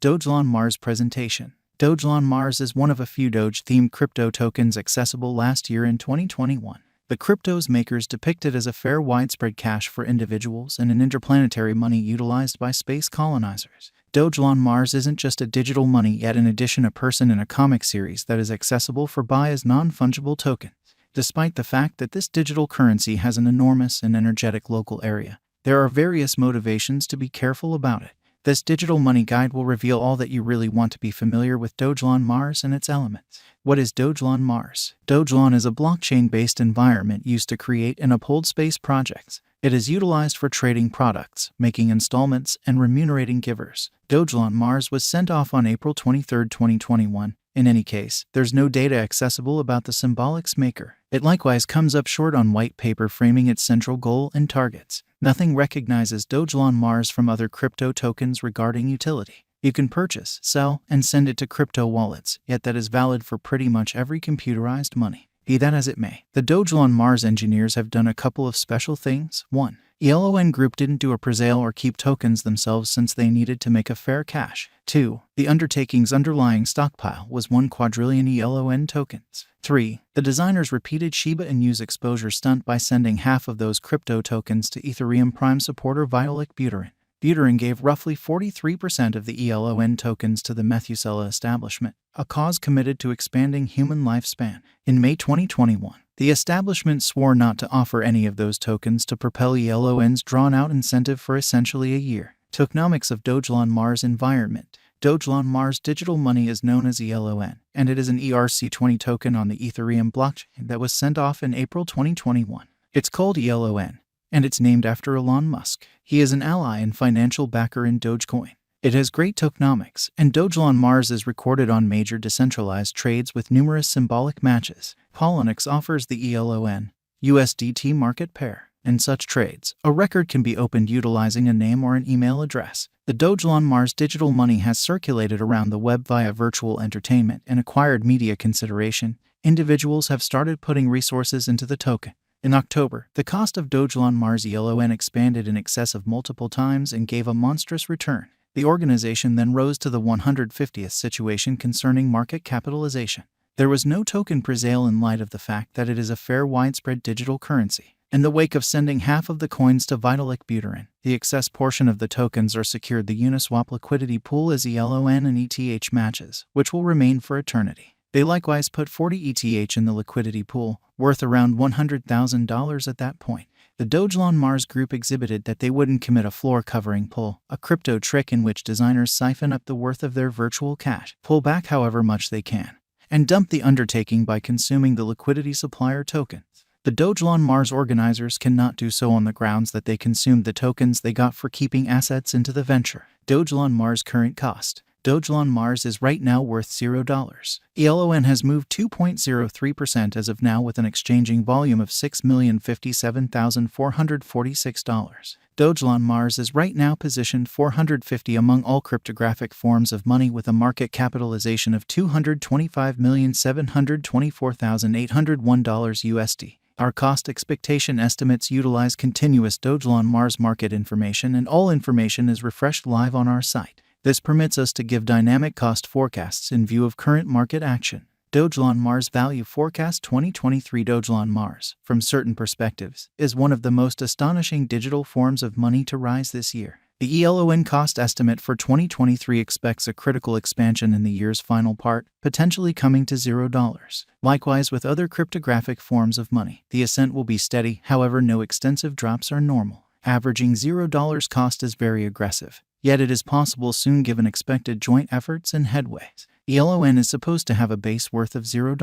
Dogelon Mars presentation. Dogelon Mars is one of a few Doge-themed crypto tokens accessible last year in 2021. The crypto's makers depict it as a fair widespread cash for individuals and an interplanetary money utilized by space colonizers. Dogelon Mars isn't just a digital money, yet in addition a person in a comic series that is accessible for buy as non-fungible tokens. Despite the fact that this digital currency has an enormous and energetic local area, there are various motivations to be careful about it. This digital money guide will reveal all that you really want to be familiar with Dogelon Mars and its elements. What is Dogelon Mars? Dogelon is a blockchain-based environment used to create and uphold space projects. It is utilized for trading products, making installments, and remunerating givers. Dogelon Mars was sent off on April 23, 2021. In any case, there's no data accessible about the symbolic's maker. It likewise comes up short on white paper framing its central goal and targets. Nothing recognizes Dogelon Mars from other crypto tokens regarding utility. You can purchase, sell, and send it to crypto wallets, yet that is valid for pretty much every computerized money. Be that as it may, the Dogelon Mars engineers have done a couple of special things. 1. Elon Group didn't do a presale or keep tokens themselves since they needed to make a fair cash. 2. The undertaking's underlying stockpile was 1 quadrillion elon tokens. 3. The designers repeated Shiba Inu's exposure stunt by sending half of those crypto tokens to Ethereum Prime supporter Vitalik Buterin. Buterin gave roughly 43% of the elon tokens to the Methuselah establishment, a cause committed to expanding human lifespan. In May 2021, the establishment swore not to offer any of those tokens to propel elon's drawn-out incentive for essentially a year. Tokenomics of Dogelon Mars environment. Dogelon Mars digital money is known as ELON, and it is an ERC20 token on the Ethereum blockchain that was sent off in April 2021. It's called ELON, and it's named after Elon Musk. He is an ally and financial backer in Dogecoin. It has great tokenomics, and Dogelon Mars is recorded on major decentralized trades with numerous symbolic matches. Poloniex offers the ELON USDT market pair. In such trades, a record can be opened utilizing a name or an email address. The Dogelon Mars digital money has circulated around the web via virtual entertainment and acquired media consideration. Individuals have started putting resources into the token. In October, the cost of Dogelon Mars ELON expanded in excess of multiple times and gave a monstrous return. The organization then rose to the 150th situation concerning market capitalization. There was no token presale in light of the fact that it is a fair widespread digital currency. In the wake of sending half of the coins to Vitalik Buterin, the excess portion of the tokens are secured the Uniswap liquidity pool as ELON and ETH matches, which will remain for eternity. They likewise put 40 ETH in the liquidity pool, worth around $100,000 at that point. The Dogelon Mars group exhibited that they wouldn't commit a floor covering pull, a crypto trick in which designers siphon up the worth of their virtual cash, pull back however much they can, and dump the undertaking by consuming the liquidity supplier tokens. The Dogelon Mars organizers cannot do so on the grounds that they consumed the tokens they got for keeping assets into the venture. Dogelon Mars current cost. Dogelon Mars is right now worth $0. ELON has moved 2.03% as of now with an exchanging volume of $6,057,446. Dogelon Mars is right now positioned 450 among all cryptographic forms of money with a market capitalization of $225,724,801 USD. Our cost expectation estimates utilize continuous Dogelon Mars market information, and all information is refreshed live on our site. This permits us to give dynamic cost forecasts in view of current market action. Dogelon Mars Value Forecast 2023. Dogelon Mars, from certain perspectives, is one of the most astonishing digital forms of money to rise this year. The ELON cost estimate for 2023 expects a critical expansion in the year's final part, potentially coming to $0. Likewise with other cryptographic forms of money, the ascent will be steady, however no extensive drops are normal. Averaging $0 cost is very aggressive, yet it is possible soon given expected joint efforts and headways. ELON is supposed to have a base worth of $0.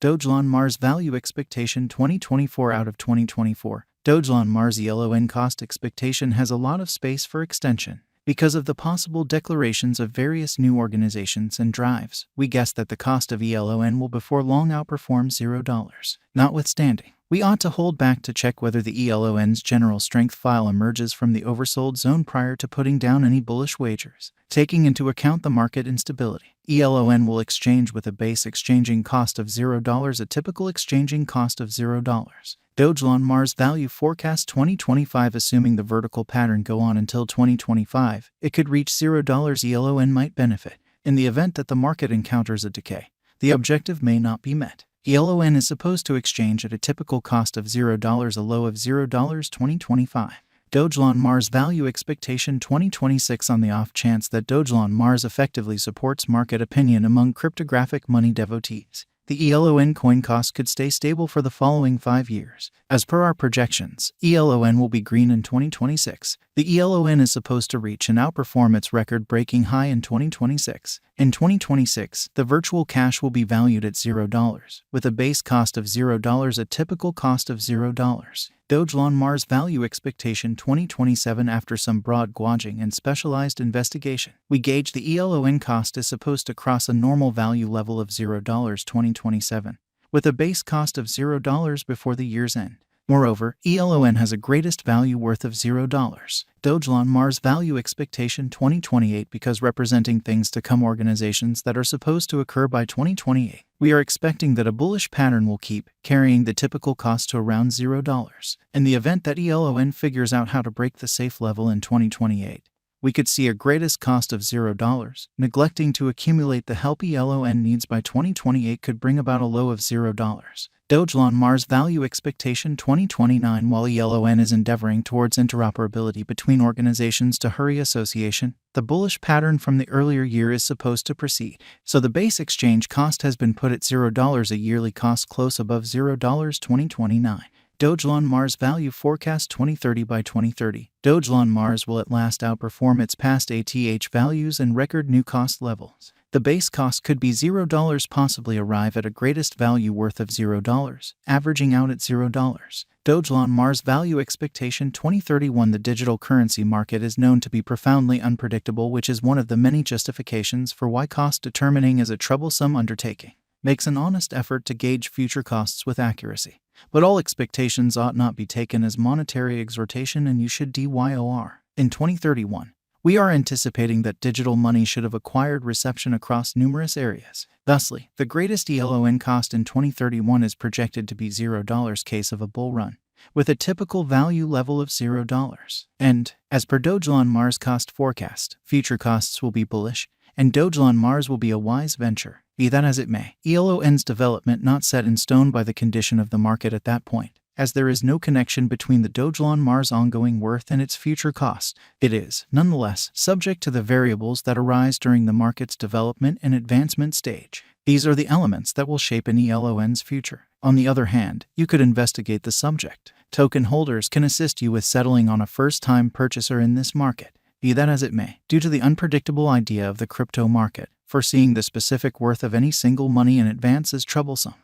Dogelon Mars Value Expectation 2024 out of 2024. Dogelon Mars ELON cost expectation has a lot of space for extension. Because of the possible declarations of various new organizations and drives, we guess that the cost of ELON will before long outperform $0. Notwithstanding, we ought to hold back to check whether the ELON's general strength file emerges from the oversold zone prior to putting down any bullish wagers. Taking into account the market instability, ELON will exchange with a base exchanging cost of $0, a typical exchanging cost of $0. Dogelon Mars Value Forecast 2025. Assuming the vertical pattern go on until 2025, it could reach $0. ELON might benefit. In the event that the market encounters a decay, the objective may not be met. ELON is supposed to exchange at a typical cost of $0, a low of $0. 2025. Dogelon Mars Value Expectation 2026. On the off chance that Dogelon Mars effectively supports market opinion among cryptographic money devotees, the ELON coin cost could stay stable for the following 5 years. As per our projections, ELON will be green in 2026. The ELON is supposed to reach and outperform its record-breaking high in 2026. In 2026, the virtual cash will be valued at $0, with a base cost of $0, a typical cost of $0. Dogelon Mars Value Expectation 2027. After some broad gauging and specialized investigation, we gauge the ELON cost is supposed to cross a normal value level of $0. 2027, with a base cost of $0 before the year's end. Moreover, ELON has a greatest value worth of $0. Dogelon Mars Value Expectation 2028. Because representing things to come, organizations that are supposed to occur by 2028, we are expecting that a bullish pattern will keep carrying the typical cost to around $0. In the event that ELON figures out how to break the safe level in 2028, we could see a greatest cost of $0. Neglecting to accumulate the help ELON needs by 2028 could bring about a low of $0. Dogelon Mars Value Expectation 2029. While ELON is endeavoring towards interoperability between organizations to hurry association, the bullish pattern from the earlier year is supposed to proceed. So the base exchange cost has been put at $0, a yearly cost close above $0. 2029. Dogelon Mars Value Forecast 2030. By 2030, Dogelon Mars will at last outperform its past ATH values and record new cost levels. The base cost could be $0, possibly arrive at a greatest value worth of $0, averaging out at $0. Dogelon Mars Value Expectation 2031. The digital currency market is known to be profoundly unpredictable, which is one of the many justifications for why cost determining is a troublesome undertaking. Makes an honest effort to gauge future costs with accuracy. But all expectations ought not be taken as monetary exhortation, and you should DYOR. In 2031, we are anticipating that digital money should have acquired reception across numerous areas. Thusly, the greatest ELON cost in 2031 is projected to be $0 case of a bull run, with a typical value level of $0. And, as per Dogelon Mars cost forecast, future costs will be bullish, and Dogelon Mars will be a wise venture. Be that as it may, ELON's development not set in stone by the condition of the market at that point, as there is no connection between the Dogelon Mars ongoing worth and its future cost. It is, nonetheless, subject to the variables that arise during the market's development and advancement stage. These are the elements that will shape an ELON's future. On the other hand, you could investigate the subject. Token holders can assist you with settling on a first-time purchaser in this market. Be that as it may, due to the unpredictable idea of the crypto market, foreseeing the specific worth of any single money in advance is troublesome.